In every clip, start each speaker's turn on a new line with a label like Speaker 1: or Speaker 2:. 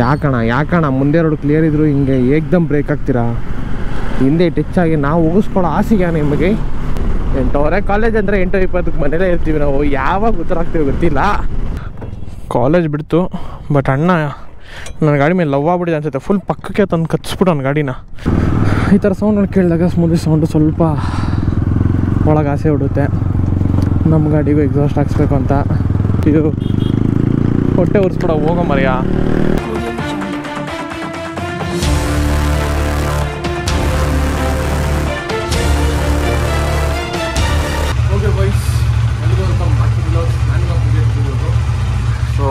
Speaker 1: ಯಾಕಣ ಮುಂದೆ road clear ಇದ್ರು ಹಿಂಗೆ ಏಕ್ದಮ್ ಬ್ರೇಕ್ ಆಗ್ತೀರಾ? ಹಿಂದೆ ಟಚ್ ಆಗಿ ನಾವು ಹೋಗಿಸ್ಕೊಳ್ಳೋ ಆಸೆಗೆ ನಿಮಗೆ. 8:00 ಕಾಲೇಜ್ ಅಂದರೆ 8:20 ಮನೇಲೇ ಇರ್ತೀವಿ ನಾವು. ಯಾವಾಗ ಉತ್ತರ ಆಗ್ತೀವಿ ಗೊತ್ತಿಲ್ಲ. ಕಾಲೇಜ್ ಬಿಡ್ತು, ಬಟ್ ಅಣ್ಣ ನನ್ನ ಗಾಡಿ ಮೇಲೆ ಲವ್ ಆಗ್ಬಿಟ್ಟಿದೆ ಅನ್ಸುತ್ತೆ. ಫುಲ್ ಪಕ್ಕಕ್ಕೆ ತಂದು ಕಚ್ಬಿಟ್ಟು ನನ್ನ ಗಾಡಿನ. ಈ ಥರ ಸೌಂಡ್ ಕೇಳಿದಾಗ ಸ್ಮೂದಿ ಸೌಂಡು ಸ್ವಲ್ಪ ಒಳಗೆ ಆಸೆ ಹೊಡುತ್ತೆ. ನಮ್ಮ ಗಾಡಿಗೂ ಎಕ್ಸಾಸ್ಟ್ ಹಾಕ್ಸ್ಬೇಕು ಅಂತ. ಇದು ಹೊಟ್ಟೆ ಉರಿಸ್ಬಿಡ ಹೋಗೋ ಮರ್ಯ. ಓಕೆ ಬಾಯ್ಸ್, ಎಲ್ರಿಗೂ welcome back to vlog. So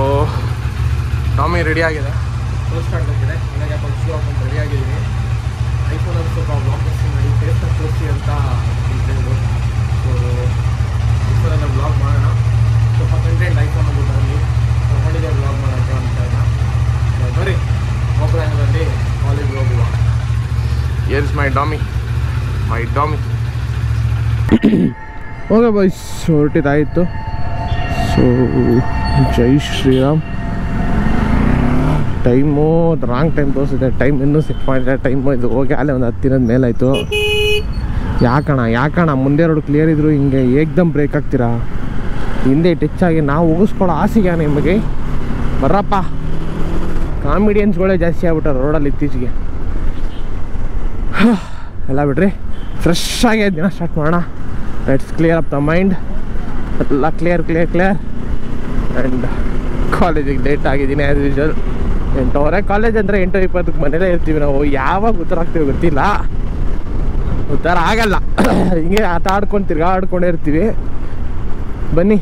Speaker 1: Tommy ready ಆಗಿದೆ, ಫಸ್ಟ್ ಸ್ಟಾರ್ಟ್ ಆಗ್ತಿದೆ. ನನಗೆ ಫಸ್ಟ್ ಬ್ಲಾಗ್ ಅಂತ ರೆಡಿ ಆಗಿದ್ದೀನಿ. ಐಫೋನಲ್ಲಿ ಸ್ವಲ್ಪ ಬ್ಲಾಗ್ ಮಾಡಿ ಫೇಸ್ಬುಕ್ ತೋರಿಸಿ ಅಂತ ಹೇಳಿದ್ರು. ಸೊ ಐಫೋನೆಲ್ಲ ಬ್ಲಾಗ್ ಮಾಡೋಣ, ಸ್ವಲ್ಪ ಕಂಟೆಂಟ್ ಐಫೋನಲ್ಲಿ ಬರಲಿ, ತಗೊಂಡಿದ್ದೆ ಬ್ಲಾಗ್ ಮಾಡೋಕ್ಕೆ ಅಂತ ಇಲ್ಲ. ಬರೀ ಮೊಬೈಲಲ್ಲಿ ಕಾಲೇಜ್ಗೆ ಹೋಗುವ. Air is my dummy. Okay boys, ಹೊರಟಿದ್ದಾಯಿತು. ಸೊ ಜೈ ಶ್ರೀರಾಮ್. ಟೈಮು ರಾಂಗ್ ಟೈಮ್ ತೋರಿಸಿದೆ. ಟೈಮ್ ಇನ್ನೂ ಸೆಟ್ ಮಾಡಿದೆ. ಟೈಮು ಇದು ಹೋಗಿ ಅಲ್ಲೇ ಒಂದು 10 ದಿನದ ಮೇಲಾಯಿತು. ಯಾಕಣ ಮುಂದೆ ರೋಡ್ ಕ್ಲಿಯರ್ ಇದ್ರು ಹಿಂಗೆ ಏಕ್ದಮ್ ಬ್ರೇಕ್ ಆಗ್ತೀರಾ? ಹಿಂದೆ ಟಚ್ ಆಗಿ ನಾವು ಹೋಗಿಸ್ಕೊಳ್ಳೋ ಆಸೆಗೆ ನಿಮಗೆ. ಬರ್ರಪ್ಪ, ಕಾಮಿಡಿಯನ್ಸ್ಗಳೇ ಜಾಸ್ತಿ ಆಗ್ಬಿಟ್ಟಾರೆ ರೋಡಲ್ಲಿ ಇತ್ತೀಚೆಗೆ. ಎಲ್ಲ ಬಿಡ್ರಿ, ಫ್ರೆಶ್ ಆಗಿ ದಿನ ಸ್ಟಾರ್ಟ್ ಮಾಡೋಣ. Let's clear up the mind. ಎಲ್ಲ ಕ್ಲಿಯರ್ ಆ್ಯಂಡ್ ಕಾಲೇಜಿಗೆ ಲೇಟ್ ಆಗಿದ್ದೀನಿ ಆ್ಯಸ್ ಯೂಶುವಲ್. 8:00 ಕಾಲೇಜ್ ಅಂದರೆ 8:20 ಮನೇಲೇ ಇರ್ತೀವಿ ನಾವು. ಯಾವಾಗ ಉತ್ತರ ಆಗ್ತೀವಿ ಗೊತ್ತಿಲ್ಲ. ಉತ್ತರ ಆಗಲ್ಲ. ಹಿಂಗೆ ಆಟ ಆಡ್ಕೊಂಡು ತಿರ್ಗಾಡ್ಕೊಂಡೇ ಇರ್ತೀವಿ. ಬನ್ನಿ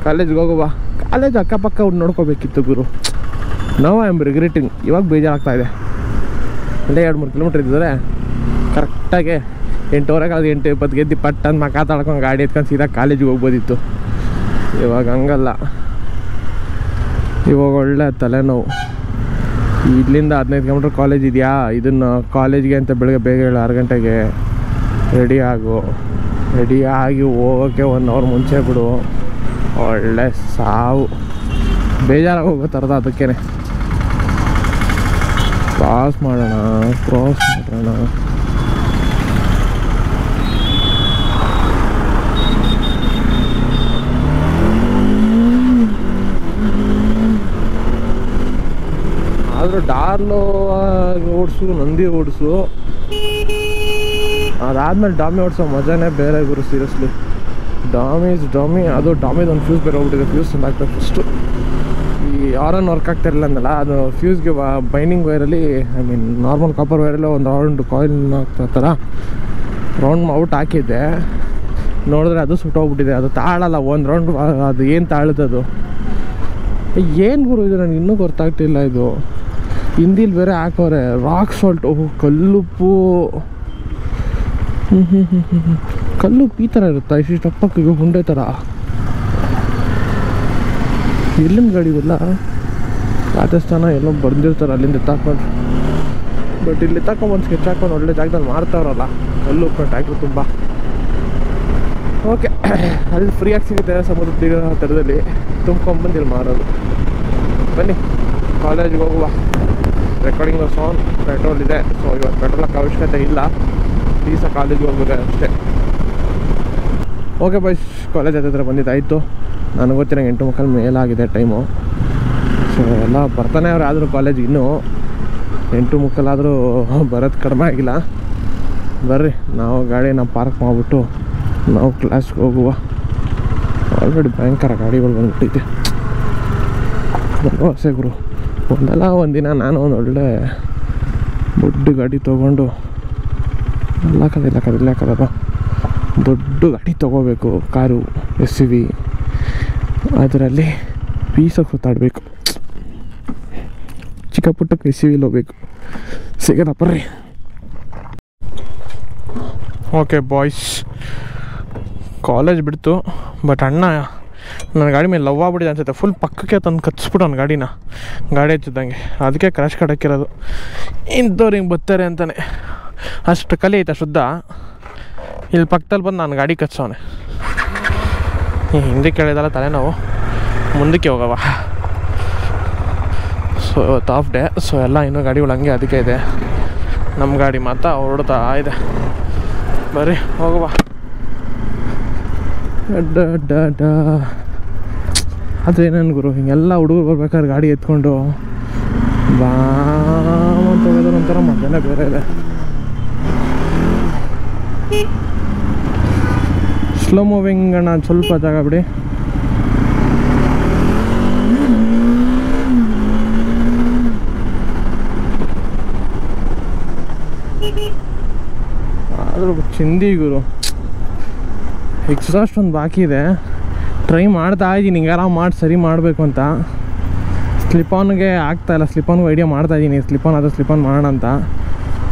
Speaker 1: ಕಾಲೇಜ್ಗೆ ಹೋಗುವ. ಕಾಲೇಜ್ ಅಕ್ಕಪಕ್ಕ ನೋಡ್ಕೋಬೇಕಿತ್ತು ಗುರು. No I am regretting. ಇವಾಗ ಬೇಜಾರಾಗ್ತಾ ಇದೆ. ಅಲ್ಲೇ 2-3 ಕಿಲೋಮೀಟ್ರ್ ಇದ್ದರೆ ಕರೆಕ್ಟಾಗಿ 8:00 ಅದು 8:20 ಎದ್ದು ಪಟ್ಟಂದು ಮಾತಾಡ್ಕೊಂಡು ಗಾಡಿ ಎತ್ಕೊಂಡು ಸೀದಾ ಕಾಲೇಜಿಗೆ ಹೋಗ್ಬೋದಿತ್ತು. ಇವಾಗ ಹಂಗಲ್ಲ. ಇವಾಗ ಒಳ್ಳೆ ತಲೆನೋವು. ಇಲ್ಲಿಂದ 15 ಕಿಲೋಮೀಟ್ರ್ ಕಾಲೇಜ್ ಇದೆಯಾ, ಇದನ್ನು ಕಾಲೇಜ್ಗೆ ಅಂತ ಬೆಳಗ್ಗೆ ಬೇಗ 6 ಗಂಟೆಗೆ ರೆಡಿಯಾಗಿ ಹೋಗೋಕ್ಕೆ 1 ಅವರ್ ಮುಂಚೆ ಬಿಡು. ಒಳ್ಳೆ ಸಾವು. ಬೇಜಾರಾಗಿ ಹೋಗೋ ಥರದ. ಅದಕ್ಕೇ ಕ್ರಾಸ್ ಮಾಡೋಣ. ಆದರೂ ಡಾರ್ಲೋ ಓಡಿಸು, ನಂದಿ ಓಡಿಸು, ಅದಾದಮೇಲೆ ಡಾಮಿ ಓಡಿಸೋ ಮಜಾನೇ ಬೇರೆ ಗುರು. ಸೀರಿಯಸ್ಲಿ ಡಾಮಿ ಅದು ಡಾಮಿದು ಒಂದು ಫ್ಯೂಸ್ ಬೇರೆ ಹೋಗ್ಬಿಟ್ಟಿದೆ. ಫ್ಯೂಸ್ ಹಾಕ್ಬೇಕು ಫಸ್ಟು. ಈ ಆರನ್ ವರ್ಕ್ ಆಗ್ತಿರಲಿಲ್ಲ ಅಂದಲ್ಲ, ಅದು ಫ್ಯೂಸ್ಗೆ ಬೈಂಡಿಂಗ್ ವೈರಲ್ಲಿ, ಐ ಮೀನ್ ನಾರ್ಮಲ್ ಕಾಪರ್ ವೈರಲ್ಲೇ ಒಂದು ರೌಂಡ್ ಕಾಯಿಲ್ ಆಗ್ತಾ ಥರ ರೌಂಡ್ ಔಟ್ ಹಾಕಿದ್ದೆ. ನೋಡಿದ್ರೆ ಅದು ಸುಟ್ಟೋಗ್ಬಿಟ್ಟಿದೆ. ಅದು ತಾಳಲ್ಲ ಒಂದು ರೌಂಡ್. ಅದು ಏನು ತಾಳದದು? ಏನು ಗುರು ಇದು? ನನಗೆ ಇನ್ನೂ ಗೊತ್ತಾಗ್ತಿಲ್ಲ. ಇದು ಹಿಂದಿಲಿ ಬೇರೆ ಹಾಕೋರೆ ರಾಕ್ ಸಾಲ್ಟ್. ಓಹ್, ಕಲ್ಲುಪ್ಪು. ಕಲ್ಲುಪ್ಪು ಈ ಥರ ಇರುತ್ತಾ? ಇಷ್ಟು ಟಪ್ಪಕ್ಕೆ ಹುಂಡೆ ಥರ. ಎಲ್ಲಿಂದ ಗಾಡಿ ಇವೆಲ್ಲ? ರಾಜಸ್ಥಾನ ಎಲ್ಲೋ ಬಂದಿರ್ತಾರೆ, ಅಲ್ಲಿಂದ ಎತ್ತಾಕೊಂಡು. ಬಟ್ ಇಲ್ಲಿ ತಗೊಂಡು ಸ್ಕೆಚ್ ಹಾಕೊಂಡು ಒಳ್ಳೆ ಜಾಗದಲ್ಲಿ ಮಾರ್ತಾವ್ರಲ್ಲ ಕಲ್ಲುಪ್ಪು ಟ್ಯಾಕ್ಟ್ರು ತುಂಬ. ಓಕೆ, ಅಲ್ಲಿ ಫ್ರೀಯಾಗಿ ಸಿಗುತ್ತೆ ಸಮುದ್ರ ತೀರ ಥರದಲ್ಲಿ. ತುಂಬ್ಕೊಂಡ್ಬಂದು ಇಲ್ಲಿ ಮಾರೋದು. ಬನ್ನಿ ಕಾಲೇಜಿಗೆ ಹೋಗುವ. ರೆಕಾರ್ಡಿಂಗ್ ಸಾಂಗ್ ಪೆಟ್ರೋಲ್ ಇದೆ. ಸೊ ಇವತ್ತು ಪೆಟ್ರೋಲ್ ಹಾಕೋ ಅವಶ್ಯಕತೆ ಇಲ್ಲ. ಈಸ ಕಾಲೇಜಿಗೆ ಹೋಗ್ಬೇಕು ಅಷ್ಟೇ. ಓಕೆ ಬಾಯ್ಸ್, ಕಾಲೇಜ್ ಹತ್ತಿರ ಬಂದಿದ್ದಾಯಿತು. ನನಗೆ ಗೊತ್ತಿರೋ 8:30 ಮೇಲಾಗಿದೆ ಟೈಮು. ಸೊ ಎಲ್ಲ ಬರ್ತಾನೆ ಅವ್ರು. ಆದರೂ ಕಾಲೇಜಿಗೆ ಇನ್ನೂ 8:30 ಆದರೂ ಬರೋದು ಕಡಿಮೆ ಆಗಿಲ್ಲ. ಬರ್ರಿ, ನಾವು ಗಾಡಿನ ಪಾರ್ಕ್ ಮಾಡಿಬಿಟ್ಟು ನಾವು ಕ್ಲಾಸ್ಗೆ ಹೋಗುವ. ಆಲ್ರೆಡಿ ಭಯಂಕರ ಗಾಡಿಗಳು ಬಂದ್ಬಿಟ್ಟಿದೆ. ಹೊಸ ಗುರು, ಒಂದಿನ ನಾನು ಒಂದು ಒಳ್ಳೆ ದೊಡ್ಡ ಗಾಡಿ ತೊಗೊಂಡು ಇಲ್ಲ ದೊಡ್ಡ ಗಾಡಿ ತೊಗೋಬೇಕು. ಕಾರು, SUV, ಅದರಲ್ಲಿ ಪೀಸಾಗಿ ಸುತ್ತಾಡಬೇಕು. ಚಿಕ್ಕ ಪುಟ್ಟಕ್ಕೆ SUVಲಿ ಹೋಗ್ಬೇಕು. ಸಿಗೋಣ ಬರ್ರಿ. ಓಕೆ ಬಾಯ್ಸ್, ಕಾಲೇಜ್ ಬಿಡ್ತು, ಬಟ್ ಅಣ್ಣ ನನ್ನ ಗಾಡಿ ಮೇಲೆ ಲವ್ ಆಗ್ಬಿಟ್ಟಿದೆ ಅನ್ಸುತ್ತೆ. ಫುಲ್ ಪಕ್ಕಕ್ಕೆ ತಂದು ಕಚ್ಬಿಟ್ಟು ನನ್ನ ಗಾಡಿನ ಗಾಡಿ ಹಚ್ಚಿದ್ದಂಗೆ. ಅದಕ್ಕೆ ಕ್ರ್ಯಾಶ್ ಕಾರ್ಡ್ ಹಾಕಿರೋದು. ಇಂಥವ್ರು ಹಿಂಗೆ ಬರ್ತಾರೆ ಅಂತಲೇ ಅಷ್ಟು ಕಲಿ ಐತೆ ಶುದ್ಧ. ಇಲ್ಲಿ ಪಕ್ಕದಲ್ಲಿ ಬಂದು ನಾನು ಗಾಡಿ ಕಚ್ಚವನೆ. ಹಿಂದೆ ಕೇಳಿದಲ್ಲ ತಲೆನೋವು. ಮುಂದಕ್ಕೆ ಹೋಗವ. ಸೊ ಇವತ್ತು ಆಫ್ ಡೇ. ಸೊ ಎಲ್ಲ ಇನ್ನೂ ಗಾಡಿಗಳು ಹಂಗೆ ಅದಕ್ಕೆ ಇದೆ. ನಮ್ಮ ಗಾಡಿ ಮಾತ್ರ ಹೊರಡ್ತಾ ಇದೆ. ಬರ್ರಿ ಹೋಗುವ. ಅದೇನೇನು ಗುರು, ಹಿಂಗೆಲ್ಲ ಹುಡುಗರು ಬರ್ಬೇಕಾದ್ರೆ ಗಾಡಿ ಎತ್ಕೊಂಡು ಬಾ ಅಂತ ಹೋಗೋದ್ರ ಒಂಥರ ಮಜಾನೇ ಬೇರೆ ಇದೆ. ಸ್ಲೋ ಮೂವಿಂಗ್ ಅಣ್ಣ, ಸ್ವಲ್ಪ ಜಾಗ ಬಿಡಿ. ಆದರೂ ಚಿಂದಿ ಗುರು. ಎಕ್ಸಾಸ್ಟ್ ಒಂದು ಬಾಕಿ ಇದೆ, ಟ್ರೈ ಮಾಡ್ತಾ ಇದ್ದೀನಿ ಹಿಂಗಾರ ಮಾಡಿ ಸರಿ ಮಾಡಬೇಕು ಅಂತ. ಸ್ಲಿಪಾನ್ಗೆ ಆಗ್ತಾಯಿಲ್ಲ, ಸ್ಲಿಪಾನ್ಗೂ ಐಡಿಯಾ ಮಾಡ್ತಾಯಿದ್ದೀನಿ, ಸ್ಲಿಪಾನ್ ಆದರೆ ಸ್ಲಿಪಾನ್ ಮಾಡೋಣ ಅಂತ.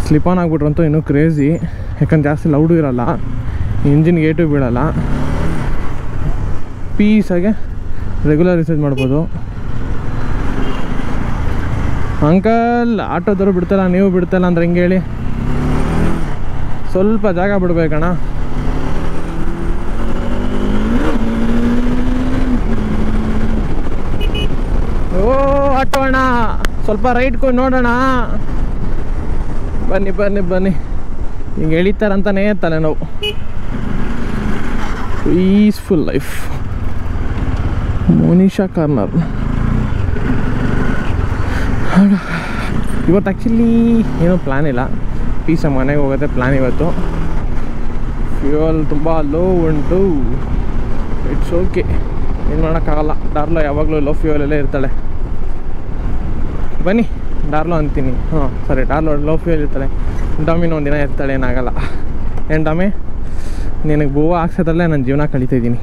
Speaker 1: ಸ್ಲಿಪಾನ್ ಆಗಿಬಿಟ್ರಂತೂ ಇನ್ನೂ ಕ್ರೇಜಿ, ಯಾಕಂದ್ರೆ ಜಾಸ್ತಿ ಲೌಡು ಇರೋಲ್ಲ, ಇಂಜಿನ್ ಗೇಟು ಬೀಳಲ್ಲ, ಪೀಸಾಗೆ ರೆಗ್ಯುಲರ್ ಯೂಸೇಜ್ ಮಾಡ್ಬೋದು. ಅಂಕಲ್ ಆಟೋದವರು ಬಿಡ್ತಲ್ಲ, ನೀವು ಬಿಡ್ತಲ್ಲ ಅಂದ್ರೆ ಹೆಂಗೆ ಹೇಳಿ? ಸ್ವಲ್ಪ ಜಾಗ ಬಿಡ್ಬೇಕಣ್ಣ. ಓ ಆಟೋ ಅಣ್ಣ, ಸ್ವಲ್ಪ ರೈಟ್ ನೋಡೋಣ. ಬನ್ನಿ ಬನ್ನಿ ಬನ್ನಿ. ಹಿಂಗೆ ಎಳಿತಾರಂತಾನೇ ತಲೆನೋವು. Peaceful life. ಮೋನಿಶಾ ಕಾರ್ನರ್. ಇವತ್ತು ಆ್ಯಕ್ಚುಲಿ ಏನೂ ಪ್ಲ್ಯಾನ್ ಇಲ್ಲ, ಪೀಸಾಗಿ ಮನೆಗೆ ಹೋಗೋದೇ ಪ್ಲ್ಯಾನ್ ಇವತ್ತು. ಫ್ಯೂಯಲ್ ತುಂಬ ಲೋ ಉಂಟು, ಇಟ್ಸ್ ಓಕೆ, ಏನು ಮಾಡೋಕ್ಕಾಗಲ್ಲ. ಡಾರ್ಲೋ ಯಾವಾಗಲೂ ಲೋ ಫ್ಯೂಯಲಲ್ಲೇ ಇರ್ತಾಳೆ. ಬನ್ನಿ ಡಾರ್ಲೋ ಅಂತೀನಿ, ಹಾಂ ಸರಿ, ಡಾರ್ಲೋ ಲೋ ಫ್ಯೂಯಲ್ ಇರ್ತಾಳೆ. ಡಾಮಿನೋ ಒಂದಿನ ಇರ್ತಾಳೆ, ಏನಾಗಲ್ಲ. ಏನು ಡಾಮಿ, ನಿನಗೆ ಬೂವು ಹಾಕ್ಸೋದ್ರಲ್ಲೇ ನನ್ನ ಜೀವನ ಕಳೀತಾಯಿದ್ದೀನಿ.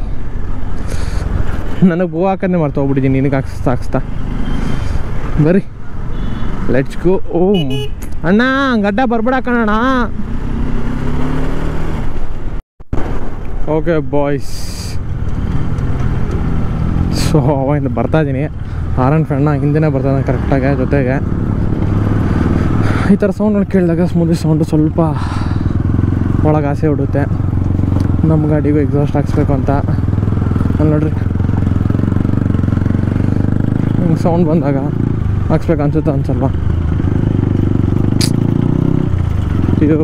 Speaker 1: ನನಗೆ ಬೂವು ಹಾಕೋದೇ ಮರ್ತೋಗ್ಬಿಟ್ಟಿದ್ದೀನಿ ನಿನಗೆ ಹಾಕ್ಸ್ತಾ. ಬರ್ರಿ ಲೆಟ್ಸ್ ಗೋ. ಓಮ್ ಅಣ್ಣ, ಗಡ್ಡ ಬರ್ಬೇಡ ಕಣಣ್ಣ. ಓಕೆ ಬಾಯ್ಸ್, ಸೊ ಅವಾಗಿಂದ ಬರ್ತಾಯಿದ್ದೀನಿ. ಆರನ್ ಫ್ರೆಂಡ್ನ ಹಿಂದೆನೇ ಬರ್ತಾಯಿದ್ದಾನೆ ಕರೆಕ್ಟಾಗಿ ಜೊತೆಗೆ. ಈ ಥರ ಸೌಂಡ್ಗಳು ಕೇಳಿದಾಗ ಸ್ಮೂದಿ ಸೌಂಡು ಸ್ವಲ್ಪ ಒಳಗೆ ಆಸೆ ಹೊಡುತ್ತೆ. ನಮ್ಮ ಗಾಡಿಗೂ ಎಕ್ಸಾಸ್ಟ್ ಹಾಕ್ಸ್ಬೇಕು ಅಂತ. ಅಲ್ಲಿ ನೋಡ್ರಿ, ಹಿಂಗೆ ಸೌಂಡ್ ಬಂದಾಗ ಹಾಕ್ಸ್ಬೇಕು ಅನ್ಸುತ್ತೆ ಅನ್ಸಲ್ವಾ? ಇದು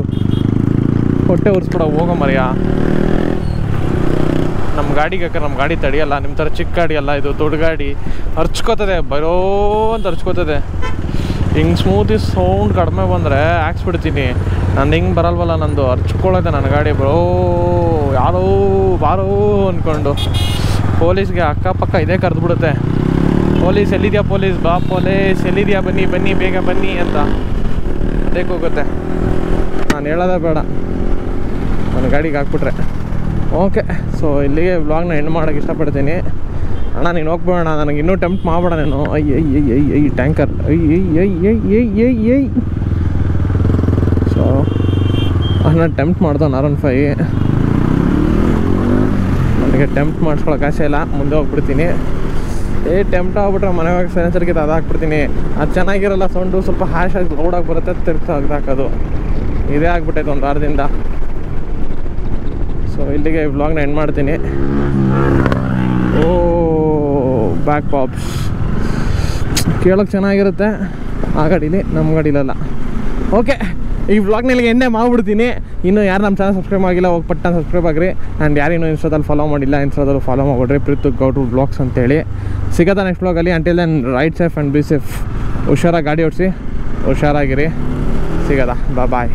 Speaker 1: ಹೊಟ್ಟೆ ಉರಿಸ್ಬಿಡ ಹೋಗೋ ಮರ್ಯಾ. ನಮ್ಮ ಗಾಡಿಗೆ ಹಾಕಿ ನಮ್ಮ ಗಾಡಿ ತಡೆಯಲ್ಲ, ನಿಮ್ಮ ಥರ ಚಿಕ್ಕ ಗಾಡಿ ಅಲ್ಲ ಇದು, ದೊಡ್ಡ ಗಾಡಿ. ಹರ್ಚ್ಕೋತದೆ, ಬರೋ ಅಂತ ಹರ್ಚ್ಕೋತದೆ. ಹಿಂಗೆ ಸ್ಮೂತಿ ಸೌಂಡ್ ಕಡಿಮೆ ಬಂದರೆ ಹಾಕ್ಸ್ಬಿಡ್ತೀನಿ. ನಂದು ಹಿಂಗೆ ಬರಲ್ವಲ್ಲ, ನಂದು ಹರ್ಚ್ಕೊಳ್ಳೋದೆ ನನ್ನ ಗಾಡಿ. ಬರೋ ಯಾರೋ ಬಾರೋ ಅಂದ್ಕೊಂಡು ಪೊಲೀಸ್ಗೆ ಅಕ್ಕಪಕ್ಕ ಇದೇ ಕರೆದ್ಬಿಡುತ್ತೆ. ಪೊಲೀಸ್ ಎಲ್ಲಿದೆಯಾ, ಪೊಲೀಸ್ ಬಾ, ಪೊಲೀಸ್ ಎಲ್ಲಿದೆಯಾ, ಬನ್ನಿ ಬನ್ನಿ ಬೇಗ ಬನ್ನಿ ಅಂತ ಅದಕ್ಕೆ ಹೋಗುತ್ತೆ. ನಾನು ಹೇಳೋದೇ ಬೇಡ, ನನ್ನ ಗಾಡಿಗೆ ಹಾಕ್ಬಿಟ್ರೆ. ಓಕೆ, ಸೊ ಇಲ್ಲಿಗೆ ವ್ಲಾಗ್ನ ಎಂಡ್ ಮಾಡೋಕ್ಕೆ ಇಷ್ಟಪಡ್ತೀನಿ. ಅಣ್ಣ ನೀನು ಹೋಗ್ಬೇಡ, ನನಗೆ ಇನ್ನೂ ಟೆಂಪ್ಟ್ ಮಾಡಬೇಡ ನೀನು. I tanker I. ಸೊ ನಾನು ಟೆಂಪ್ಟ್ ಮಾಡ್ದೆ 1R15. ನನಗೆ ಟೆಂಪ್ಟ್ ಮಾಡಿಸ್ಕೊಳಕ್ಕೆ ಆಸೆ ಇಲ್ಲ, ಮುಂದೆ ಹೋಗ್ಬಿಡ್ತೀನಿ. ಟೆಂಪ್ಟ್ ಆಗ್ಬಿಟ್ರೆ ಮನೆಗೆ ಹೋಗಿ ಸೈಲೆನ್ಸರ್ಗೆ ಅದು ಹಾಕ್ಬಿಡ್ತೀನಿ. ಅದು ಚೆನ್ನಾಗಿರಲ್ಲ, ಸೌಂಡು ಸ್ವಲ್ಪ ಹ್ಯಾಶಾಗಿ ಲೌಡಾಗಿ ಬರುತ್ತೆ, ತಿರ್ಗಿ ಹಾಕೋದು. ಇದೇ ಆಗ್ಬಿಟ್ಟೈತೆ ಒಂದು ವಾರದಿಂದ. ಸೊ ಇಲ್ಲಿಗೆ ವ್ಲಾಗ್ನ ಎಂಡ್ ಮಾಡ್ತೀನಿ. ಓ ಬ್ಯಾಕ್ ಪಾಪ್ಸ್ ಕೇಳೋಕ್ಕೆ ಚೆನ್ನಾಗಿರುತ್ತೆ ಆ ಗಾಡೀಲಿ, ನಮ್ಮ ಗಾಡೀಲಲ್ಲ. ಓಕೆ, ಈ ವ್ಲಾಗ್ನಲ್ಲಿ ಎಂಡೇ ಮಾಡ್ಬಿಡ್ತೀನಿ. ಇನ್ನು ಯಾರು ನಮ್ಮ ಚಾನಲ್ ಸಬ್ಸ್ಕ್ರೈಬ್ ಆಗಿಲ್ಲ, ಹೋಗಿ ಪಟ್ಟ ಸಬ್ಸ್ಕ್ರೈಬ್ ಆಗಿರಿ. ಆ್ಯಂಡ್ ಯಾರೇನು ಇನ್ಸ್ಟಾದಲ್ಲಿ ಫಾಲೋ ಮಾಡಿಲ್ಲ, ಇನ್ಸ್ಟಾದಲ್ಲಿ ಫಾಲೋ ಮಾಡಿಬಿಡ್ರಿ, ಪ್ರೀತು ಗೌಡ್ರು ಬ್ಲಾಗ್ಸ್ ಅಂತೇಳಿ. ಸಿಗೋದ ನೆಕ್ಸ್ಟ್ ವ್ಲಾಗಲ್ಲಿ. Until then ride safe and be safe. ಹುಷಾರಾಗಿ ಗಾಡಿ ಓಡಿಸಿ, ಹುಷಾರಾಗಿರಿ. ಸಿಗೋದ, ಬಾಯ್.